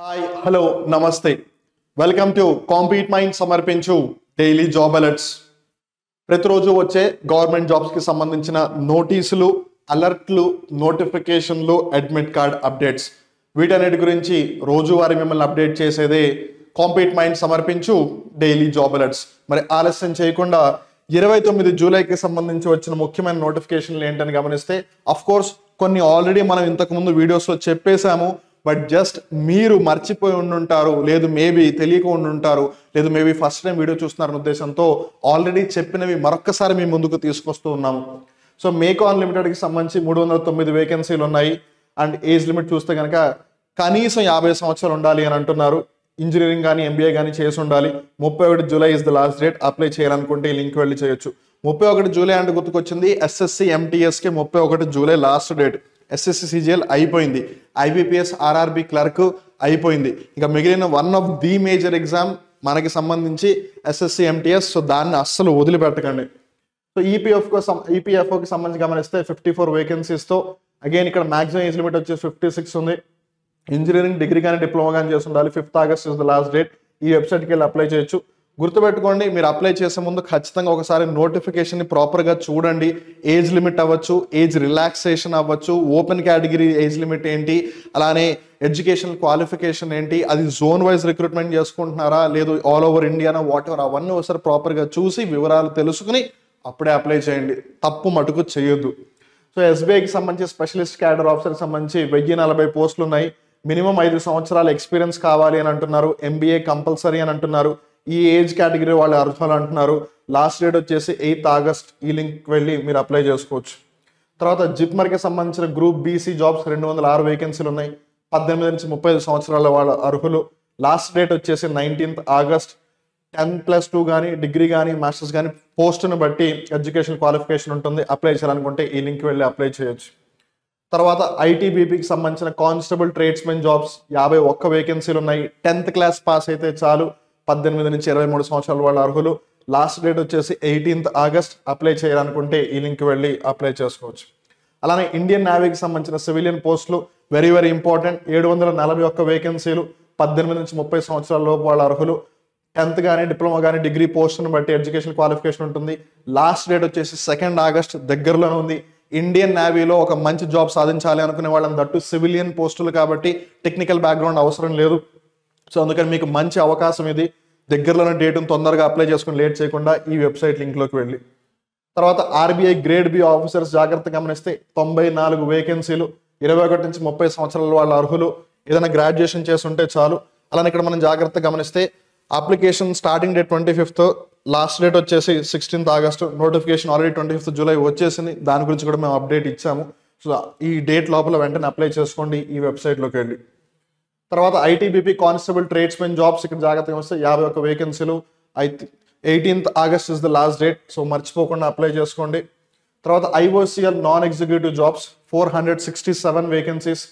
Hi hello నమస్తే welcome to compete mind సమర్పించు daily job alerts. ప్రతిరోజు వచ్చే గవర్నమెంట్ జాబ్స్కి సంబంధించిన నోటీసులు, అలర్ట్లు, నోటిఫికేషన్లు, అడ్మిట్ కార్డ్ అప్డేట్స్ వీటన్నిటి గురించి రోజువారీ మిమ్మల్ని అప్డేట్ చేసేదే కాంపీట్ మైండ్ సమర్పించు డైలీ జాబ్ అలర్ట్స్. మరి ఆలస్యం చేయకుండా 29 జూలైకి సంబంధించి వచ్చిన ముఖ్యమైన నోటిఫికేషన్లు ఏంటని గమనిస్తే, అఫ్ కోర్స్ కొన్ని ఆల్రెడీ మనం ఇంతకుముందు వీడియోస్లో చెప్పేశాము. బట్ జస్ట్ మీరు మర్చిపోయి ఉండుంటారు, లేదు మేబీ తెలియక ఉండుంటారు, లేదు మేబీ ఫస్ట్ టైం వీడియో చూస్తున్నారన్న ఉద్దేశంతో ఆల్రెడీ చెప్పినవి మరొక్కసారి మీ ముందుకు తీసుకొస్తూ ఉన్నాము. సో మేకాన్ లిమిటెడ్కి సంబంధించి 309 వేకెన్సీలు ఉన్నాయి. అండ్ ఏజ్ లిమిట్ చూస్తే కనుక కనీసం 50 సంవత్సరాలు ఉండాలి అని అంటున్నారు. ఇంజనీరింగ్ కానీ ఎంబీఏ కానీ చేసి ఉండాలి. 31 July is the last date. Apply చేయాలనుకుంటే ఈ లింక్ వెళ్ళి చేయొచ్చు. 31 జూలై అంటే గుర్తుకొచ్చింది ఎస్ఎస్సి ఎంటీఎస్కి 31 July last date. SSC CGL అయిపోయింది, ఐబీపీఎస్ ఆర్ఆర్బి క్లర్క్ అయిపోయింది. ఇక మిగిలిన one of the major exam మనకి సంబంధించి ఎస్ఎస్సి ఎంటీఎస్. సో దాన్ని అస్సలు వదిలిపెట్టకండి. సో ఈపీఎఫ్ఓకి సంబంధించి గమనిస్తే 54 వేకెన్సీస్తో అగైన్ ఇక్కడ మాక్సిమం ఏజ్ లిమిట్ వచ్చి 56 ఉంది. ఇంజనీరింగ్ డిగ్రీ కానీ డిప్లొమా కానీ చేసి ఉండాలి. 5th August is the last date. ఈ వెబ్సైట్కి వెళ్ళి అప్లై చేయొచ్చు. గుర్తుపెట్టుకోండి, మీరు అప్లై చేసే ముందు ఖచ్చితంగా ఒకసారి నోటిఫికేషన్ని ప్రాపర్గా చూడండి. ఏజ్ లిమిట్ అవ్వచ్చు, ఏజ్ రిలాక్సేషన్ అవ్వచ్చు, ఓపెన్ కేటగిరీ ఏజ్ లిమిట్ ఏంటి, అలానే ఎడ్యుకేషనల్ క్వాలిఫికేషన్ ఏంటి, అది జోన్ వైజ్ రిక్రూట్మెంట్ చేసుకుంటున్నారా లేదు all over Indiana what ever, అవన్నీ ఒకసారి ప్రాపర్గా చూసి వివరాలు తెలుసుకుని అప్పుడే అప్లై చేయండి. తప్పు మటుకు చేయొద్దు. సో ఎస్బీఐకి సంబంధించి స్పెషలిస్ట్ క్యాడర్ ఆఫీసర్కి సంబంధించి 1040 పోస్టులు ఉన్నాయి. మినిమం 5 సంవత్సరాల ఎక్స్పీరియన్స్ కావాలి అని అంటున్నారు. ఎంబీఏ కంపల్సరీ అని అంటున్నారు. ఈ ఏజ్ కేటగిరీ వాళ్ళు అర్హులు అంటున్నారు. లాస్ట్ డేట్ వచ్చేసి 8th ఆగస్ట్. ఈ లింక్ వెళ్ళి మీరు అప్లై చేసుకోవచ్చు. తర్వాత జిప్మర్కి సంబంధించిన గ్రూప్ బీసీ జాబ్స్ 206 వేకెన్సీలు ఉన్నాయి. 18 నుంచి 35 సంవత్సరాల వాళ్ళ అర్హులు. లాస్ట్ డేట్ వచ్చేసి 19th ఆగస్ట్. 10+2 కానీ డిగ్రీ కానీ మాస్టర్స్ కానీ పోస్టును బట్టి ఎడ్యుకేషన్ క్వాలిఫికేషన్ ఉంటుంది. అప్లై చేయాలనుకుంటే ఈ లింక్ వెళ్ళి అప్లై చేయొచ్చు. తర్వాత ఐటీబీపీకి సంబంధించిన కానిస్టేబుల్ ట్రేడ్స్మెన్ జాబ్స్ 51 వేకెన్సీలు ఉన్నాయి. 10th క్లాస్ పాస్ అయితే చాలు. 18 నుంచి 23 సంవత్సరాల వాళ్ళ అర్హులు. లాస్ట్ డేట్ వచ్చేసి 18th ఆగస్ట్. అప్లై చేయాలనుకుంటే ఈ లింక్ వెళ్ళి అప్లై చేసుకోవచ్చు. అలానే ఇండియన్ నేవీకి సంబంధించిన సివిలియన్ పోస్టులు వెరీ వెరీ ఇంపార్టెంట్. 741 వేకెన్సీలు. 18 నుంచి 30 సంవత్సరాల లోపు వాళ్ళ అర్హులు. 10th కానీ డిప్లొమా కానీ డిగ్రీ పోస్టును బట్టి ఎడ్యుకేషన్ క్వాలిఫికేషన్ ఉంటుంది. లాస్ట్ డేట్ వచ్చేసి 2nd ఆగస్ట్. దగ్గరలోనే ఉంది. ఇండియన్ నేవీలో ఒక మంచి జాబ్ సాధించాలి అనుకునే వాళ్ళని దట్టు సివిలియన్ పోస్టులు కాబట్టి టెక్నికల్ బ్యాక్గ్రౌండ్ అవసరం లేదు. సో అందుకని మీకు మంచి అవకాశం ఇది. దగ్గరలోనే డేట్ను తొందరగా అప్లై చేసుకుని లేట్ చేయకుండా ఈ వెబ్సైట్ లింక్లోకి వెళ్ళి. తర్వాత ఆర్బీఐ గ్రేడ్ బి ఆఫీసర్స్ జాగ్రత్త గమనిస్తే 94 వేకెన్సీలు. 21 నుంచి 30 సంవత్సరాల వాళ్ళ అర్హులు. ఏదైనా గ్రాడ్యుయేషన్ చేసి ఉంటే చాలు. అలానే ఇక్కడ మనం జాగ్రత్త గమనిస్తే application starting date 25th, last date వచ్చేసి 16th August. Notification already 25th July వచ్చేసింది. దాని గురించి కూడా మేము అప్డేట్ ఇచ్చాము. సో ఈ డేట్ లోపల వెంటనే అప్లై చేసుకోండి ఈ వెబ్సైట్లోకి వెళ్ళి. తర్వాత ఐటీబీపీ కానిస్టేబుల్ ట్రేడ్స్మెన్ జాబ్స్ ఇక్కడ జాగ్రత్తగా వస్తే 51 వేకెన్సీలు. 18th August is the last date. So మర్చిపోకుండా అప్లై చేసుకోండి. తర్వాత IOCL non executive jobs 467 vacancies.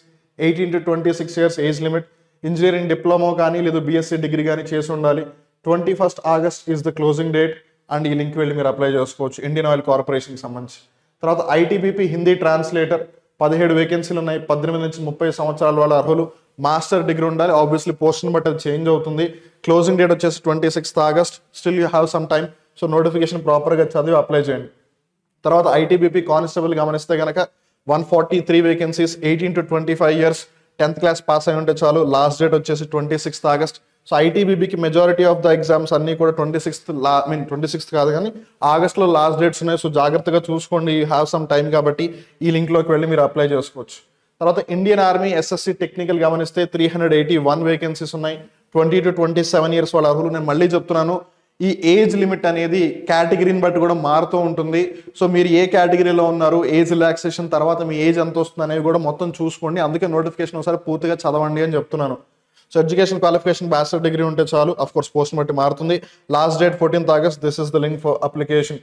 18 to 26 years age limit. Engineering diploma కానీ లేదు బీఎస్సీ డిగ్రీ కానీ చేసి ఉండాలి. 21st August is the closing date. And ఈ లింక్ వెళ్ళి మీరు అప్లై చేసుకోవచ్చు ఇండియన్ ఆయిల్ కార్పొరేషన్కి సంబంధించి. తర్వాత ఐటీబీపీ హిందీ ట్రాన్స్లేటర్ 17 వేకెన్సీలు ఉన్నాయి. 18 నుంచి 30 సంవత్సరాల వాళ్ళ అర్హులు. మాస్టర్ డిగ్రీ ఉండాలి. ఆబ్వియస్లీ పోస్ట్ని బట్టి అది చేంజ్ అవుతుంది. క్లోజింగ్ డేట్ వచ్చేసి 26th August. Still you have some time. So notification ప్రాపర్గా చదివి అప్లై చేయండి. తర్వాత ఐటీబీపీ కానిస్టేబుల్ గమనిస్తే కనుక 143 vacancies. 18 to 25 years. 10th class pass అయి ఉంటే చాలు. లాస్ట్ డేట్ వచ్చేసి 26th ఆగస్ట్. సో ఐటీబీబీకి మెజారిటీ ఆఫ్ ద ఎగ్జామ్స్ అన్నీ కూడా 26th కాదు కానీ ఆగస్ట్లో లాస్ట్ డేట్స్ ఉన్నాయి. సో జాగ్రత్తగా చూసుకోండి. యూ హ్యావ్ సమ్ టైం కాబట్టి ఈ లింక్లోకి వెళ్ళి మీరు అప్లై చేసుకోవచ్చు. తర్వాత ఇండియన్ ఆర్మీ ఎస్ఎస్సి టెక్నికల్ గమనిస్తే 381 వేకెన్సీస్ ఉన్నాయి. 20 to 27 ఇయర్స్ వాళ్ళ అర్హులు. నేను మళ్ళీ చెప్తున్నాను, ఈ ఏజ్ లిమిట్ అనేది కేటగిరీని బట్టి కూడా మారుతూ ఉంటుంది. సో మీరు ఏ కేటగిరీలో ఉన్నారు, ఏజ్ రిలాక్సేషన్ తర్వాత మీ ఏజ్ ఎంత వస్తుంది అనేవి కూడా మొత్తం చూసుకోండి. అందుకే నోటిఫికేషన్ ఒకసారి పూర్తిగా చదవండి అని చెప్తున్నాను. So education qualification bachelor degree ఉంటే చాలు. అఫ్ కోర్స్ పోస్ట్ బట్టి మారుతుంది. Last date 14th August. This is the link for application.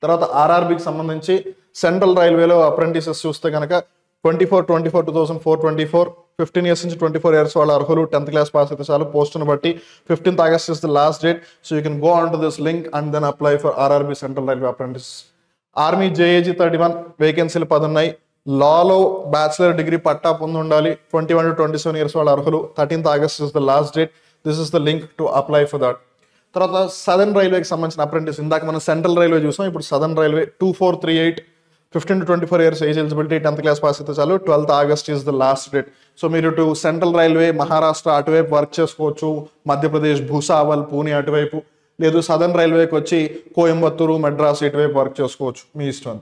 తర్వాత ఆర్ఆర్బీకి సంబంధించి సెంట్రల్ రైల్వేలో అప్రెంటిసెస్ చూస్తే కనుక 2024 15 ఇయర్స్ నుంచి 24 ఇయర్స్ వాళ్ళ అర్హులు. 10th క్లాస్ పాస్ అయితే చాలు. పోస్టును బట్టి 15th August is the last date. So you can go on to this link and then apply for RRB central railway apprentice. Army JAG 31 వేకెన్సీలు 10 ఉన్నాయి. లాలో బ్యాచిలర్ డిగ్రీ పట్టా పొంది ఉండాలి. 21 to 27 ఇయర్స్ వాళ్ళు అర్హులు. 13th August is the last date. This is the link to apply for that. తర్వాత southern రైల్వేకి సంబంధించిన apprentice, ఇందాక మనం సెంట్రల్ రైల్వే చూసాం, ఇప్పుడు southern railway 2438, 15 to 24 years age eligibility, 10th class pass అయితే చాలు. 12th August is the last date. So మీరు ఇటు సెంట్రల్ రైల్వే మహారాష్ట్ర అటువైపు వర్క్ చేసుకోవచ్చు, మధ్యప్రదేశ్ భూసావల్ పూణే అటువైపు, లేదు సదర్న్ రైల్వేకి వచ్చి కోయంబత్తూరు మెడ్రాస్ ఇటువైపు వర్క్ చేసుకోవచ్చు, మీ ఇష్టం.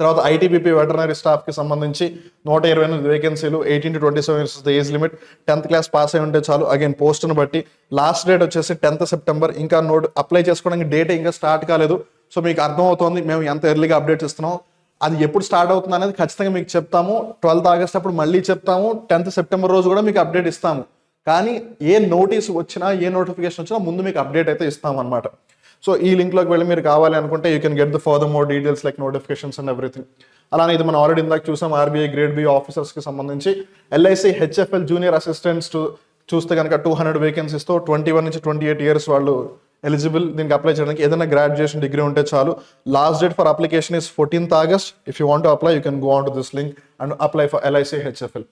తర్వాత ఐటీబీపీ వెటర్నరీ స్టాఫ్కి సంబంధించి 128 వేకెన్సీలు, 18 to 27 years the age limit, 10th class pass అయి ఉంటే చాలు. అగైన్ పోస్ట్ను బట్టి లాస్ట్ డేట్ వచ్చేసి 10th September. ఇంకా అప్లై చేసుకోవడానికి డేట్ ఇంకా స్టార్ట్ కాలేదు. సో మీకు అర్థమవుతోంది మేము ఎంత ఎర్లీగా అప్డేట్స్ ఇస్తున్నాం. అది ఎప్పుడు స్టార్ట్ అవుతుంది అనేది ఖచ్చితంగా మీకు చెప్తాము. 12th August అప్పుడు మళ్ళీ చెప్తాము. 10th September రోజు కూడా మీకు అప్డేట్ ఇస్తాము. కానీ ఏ నోటీస్ వచ్చినా, ఏ నోటిఫికేషన్ వచ్చినా ముందు మీకు అప్డేట్ అయితే ఇస్తాం అనమాట. సో ఈ లింక్లోకి వెళ్ళి మీరు కావాలి అనుకుంటే you can get the further more details like notifications and everything. అలానే ఇది మనం ఆల్రెడీ ఇందాక చూసాం, ఆర్బీఐ గ్రేడ్ బి ఆఫీసర్స్కి సంబంధించి. ఎల్ఐసి హెచ్ఎఫ్ఎల్ జూనియర్ అసిస్టెంట్స్ చూస్తే కనుక 200 వేకెన్సీస్తో 21 నుంచి 28 ఇయర్స్ వాళ్ళు ఎలిజిబుల్ దీనికి అప్లై చేయడానికి. ఏదైనా గ్రాడ్యుయేషన్ డిగ్రీ ఉంటే చాలు. Last date for application is 14th August. If you want to apply you can go on to this link and apply for LIC HFL.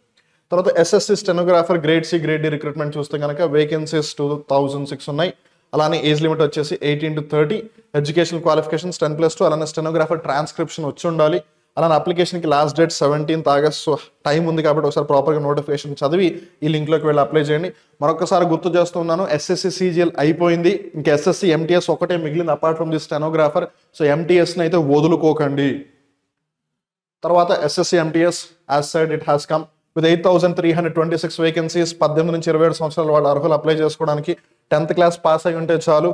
తర్వాత SSC stenographer grade C grade D recruitment చూస్తే కనుక vacancies 2006 ఉన్నాయి. అలానే age limit వచ్చేసి 18 to 30, education qualifications 10+2, అలానే stenographer transcription వచ్చి ఉండాలి. అలానే అప్లికేషన్కి last date 17th August. So time ఉంది కాబట్టి ఒకసారి ప్రాపర్గా నోటిఫికేషన్ చదివి ఈ లింక్లోకి వెళ్ళి అప్లై చేయండి. మరొకసారి గుర్తు చేస్తున్నాను, ఎస్ఎస్సి సిజిఎల్ అయిపోయింది, ఇంకా ఎస్ఎస్సి ఎంటీఎస్ ఒకటే మిగిలింది apart from the stenographer. So ఎంటీఎస్ని అయితే వదులుకోకండి. తర్వాత SSC MTS as side it has come with 8,326 vacancies. 18 నుంచి 27 సంవత్సరాల వాళ్ళు అర్హులు అప్లై చేసుకోవడానికి. 10th క్లాస్ పాస్ అయి ఉంటే చాలు.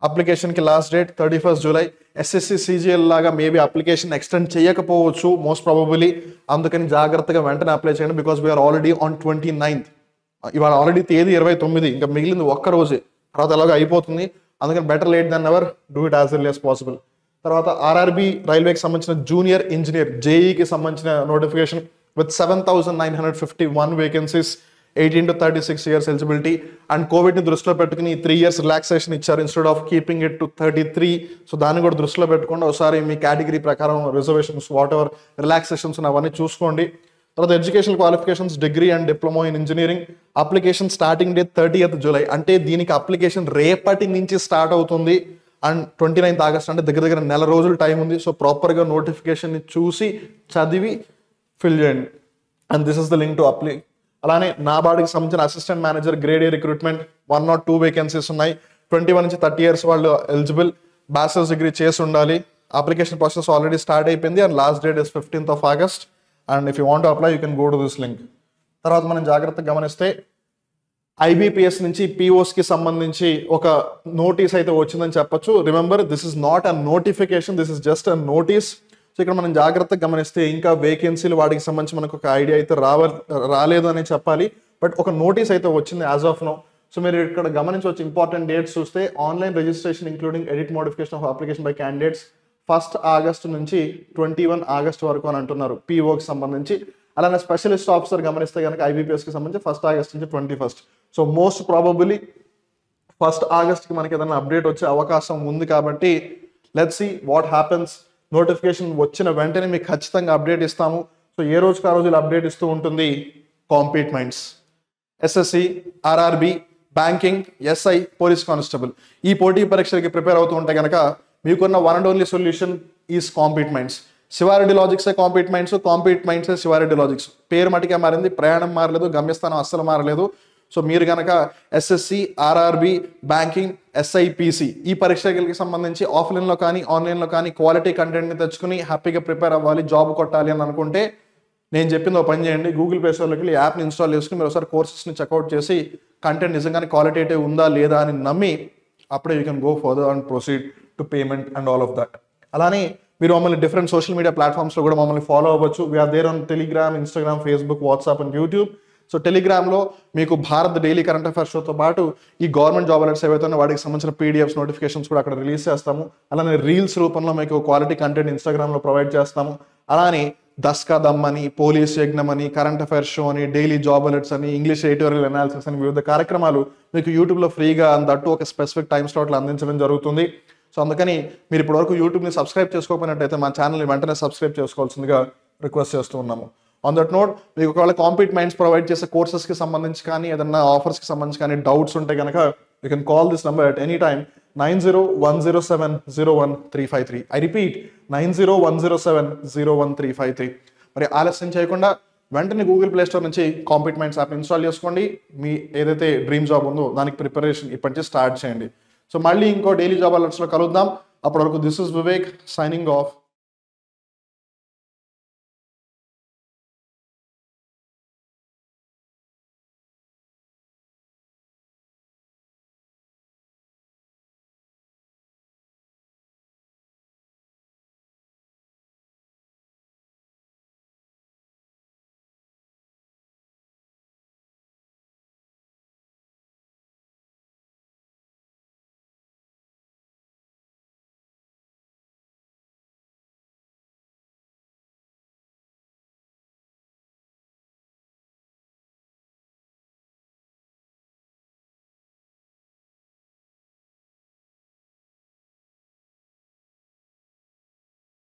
అప్లికేషన్కి last date 31st July. SSC CGL లాగా మేబీ అప్లికేషన్ ఎక్స్టెండ్ చేయకపోవచ్చు మోస్ట్ ప్రాబబులీ. అందుకని జాగ్రత్తగా వెంటనే అప్లై చేయండి. Because we're already on 29th. ఇవాళ ఆల్రెడీ తేదీ 29, ఇంకా మిగిలింది ఒక్క రోజే, తర్వాత ఎలాగో అయిపోతుంది. అందుకని better late than ever, do it as early as possible. తర్వాత ఆర్ఆర్బి రైల్వేకి సంబంధించిన జూనియర్ ఇంజనీర్ జేఈకి సంబంధించిన notification with 7,951 vacancies, 18 to 36 years eligibility. And కోవిడ్ని దృష్టిలో పెట్టుకుని 3 years రిలాక్సేషన్ ఇచ్చారు instead of keeping it to 33. So దాన్ని కూడా దృష్టిలో పెట్టుకోండి. ఒకసారి మీ కేటగిరీ ప్రకారం రిజర్వేషన్స్ వాట్ ఎవర్ రిలాక్సేషన్స్ అవన్నీ చూసుకోండి. తర్వాత education qualifications degree and diploma in engineering. Application starting date 30th July. అంటే దీనికి అప్లికేషన్ రేపటి నుంచి స్టార్ట్ అవుతుంది. అండ్ 29th August అంటే దగ్గర దగ్గర నెల రోజులు టైం ఉంది. సో ప్రాపర్గా నోటిఫికేషన్ని చూసి చదివి ఫిల్ చేయండి. And this is the link to apply. అలానే నాబార్డ్కి సంబంధించిన assistant manager grade A recruitment 102 vacancies ఉన్నాయి. 21 నుంచి 30 ఇయర్స్ వాళ్ళు ఎలిజిబుల్, బ్యాచిలర్స్ డిగ్రీ చేసి ఉండాలి. అప్లికేషన్ ప్రాసెస్ ఆల్రెడీ స్టార్ట్ అయిపోయింది and last date is 15th August. And if you want to apply you can go to this link. తర్వాత మనం జాగ్రత్తగా గమనిస్తే ఐబీపీఎస్ నుంచి పిఓస్కి సంబంధించి ఒక నోటీస్ అయితే వచ్చిందని చెప్పొచ్చు. Remember, this is not a notification, this is just a notice. So ఇక్కడ మనం జాగ్రత్తగా గమనిస్తే ఇంకా వేకెన్సీలు వాటికి సంబంధించి మనకు ఒక ఐడియా అయితే రాలేదు అని చెప్పాలి. బట్ ఒక నోటీస్ అయితే వచ్చింది యాజ్ ఆఫ్ నౌ. సో మీరు ఇక్కడ గమనించవచ్చు ఇంపార్టెంట్ డేట్స్ చూస్తే online registration including edit modification of application by candidates 1st August నుంచి 21 August వరకు అని అంటున్నారు పిఓకి సంబంధించి. అలానే స్పెషలిస్ట్ ఆఫీసర్ గమనిస్తే కనుక ఐబీపీఎస్కి సంబంధించి 1st August నుంచి 21st. So most probably 1st Augustకి మనకి ఏదైనా అప్డేట్ వచ్చే అవకాశం ఉంది. కాబట్టి let's see what happens. Notification వచ్చిన వెంటనే మీకు ఖచ్చితంగా అప్డేట్ ఇస్తాము. సో ఏ రోజుకి ఆ రోజులు అప్డేట్ ఇస్తూ ఉంటుంది compete minds. SSC, RRB, banking, SI, police constable ఈ పోటీ పరీక్షలకి ప్రిపేర్ అవుతూ ఉంటే కనుక మీకున్న one and only solution is compete minds. Shiva Reddy లాజిక్సే కాంపీట్ మైండ్సే శివారెడ్డి లాజిక్స్. పేరు మటుకే మారింది, ప్రయాణం మారలేదు, గమ్యస్థానం అస్సలు మారలేదు. సో మీరు కనుక ఎస్ఎస్సి, ఆర్ఆర్బి, బ్యాంకింగ్, ఎస్ఐపిసి ఈ పరీక్షలకి సంబంధించి ఆఫ్లైన్లో కానీ ఆన్లైన్లో కానీ క్వాలిటీ కంటెంట్ని తెచ్చుకుని హ్యాపీగా ప్రిపేర్ అవ్వాలి, జాబ్ కొట్టాలి అని అనుకుంటే నేను చెప్పింది ఒక పని చేయండి. గూగుల్ ప్లే స్టోర్లోకి వెళ్ళి యాప్ని ఇన్స్టాల్ చేసుకుని మీరు ఒకసారి కోర్సెస్ని చెక్అవుట్ చేసి కంటెంట్ నిజంగానే క్వాలిటేటివ్ ఉందా లేదా అని నమ్మి అప్పుడే you can go further and proceed to payment and all of that. అలానే మీరు మమ్మల్ని డిఫరెంట్ సోషల్ మీడియా ప్లాట్ఫామ్స్లో కూడా మమ్మల్ని ఫాలో అవ్వచ్చు. We are there on Telegram, Instagram, Facebook, WhatsApp and YouTube. So టెలిగ్రామ్లో మీకు భారత్ డైలీ కరెంట్ అఫైర్స్ షోతో పాటు ఈ గవర్నమెంట్ జాబ్ అలర్ట్స్ ఏవైతే వాటికి సంబంధించిన పీడిఎఫ్స్ నోటిఫికేషన్స్ కూడా అక్కడ రిలీజ్ చేస్తాము. అలానే రీల్స్ రూపంలో మీకు క్వాలిటీ కంటెంట్ ఇన్స్టాగ్రామ్లో ప్రొవైడ్ చేస్తాము. అలానే దస్కా దమ్ అని, పోలీస్ యజ్ఞం అని, కరెంట్ అఫైర్స్ షో అని, డైలీ జాబ్ అలర్ట్స్ అని, ఇంగ్లీష్ ఎడిటోరియల్ అనాలిసిస్ అని వివిధ కార్యక్రమాలు మీకు యూట్యూబ్లో ఫ్రీగా అందట్టు ఒక స్పెసిఫిక్ టైం స్లాట్లో అందించడం జరుగుతుంది. సో అందుకని మీరు ఇప్పటివరకు యూట్యూబ్ని సబ్స్క్రైబ్ చేసుకోకపోయినట్టయితే మా ఛానల్ని వెంటనే సబ్స్క్రైబ్ చేసుకోవాల్సిందిగా రిక్వెస్ట్ చేస్తూ ఉన్నాము. ఆన్ దట్ నోట్, మీకు ఒకవేళ కాంపీట్ మైండ్స్ ప్రొవైడ్ చేసే కోర్సెస్కి సంబంధించి కానీ ఏదన్నా ఆఫర్స్కి సంబంధించి కానీ డౌట్స్ ఉంటే కనుక you can call this number at any time 9010701353. I repeat 9010701353. మరి ఆలస్యం చేయకుండా వెంటనే గూగుల్ ప్లే స్టోర్ నుంచి కాంపీట్ మైండ్స్ యాప్ ఇన్స్టాల్ చేసుకోండి. మీ ఏదైతే డ్రీమ్ జాబ్ ఉందో దానికి ప్రిపరేషన్ ఇప్పటి నుంచి స్టార్ట్ చేయండి. సో మళ్ళీ ఇంకో డైలీ జాబ్ అలర్ట్స్లో కలుద్దాం. అప్పటి వరకు this is Vivek signing off.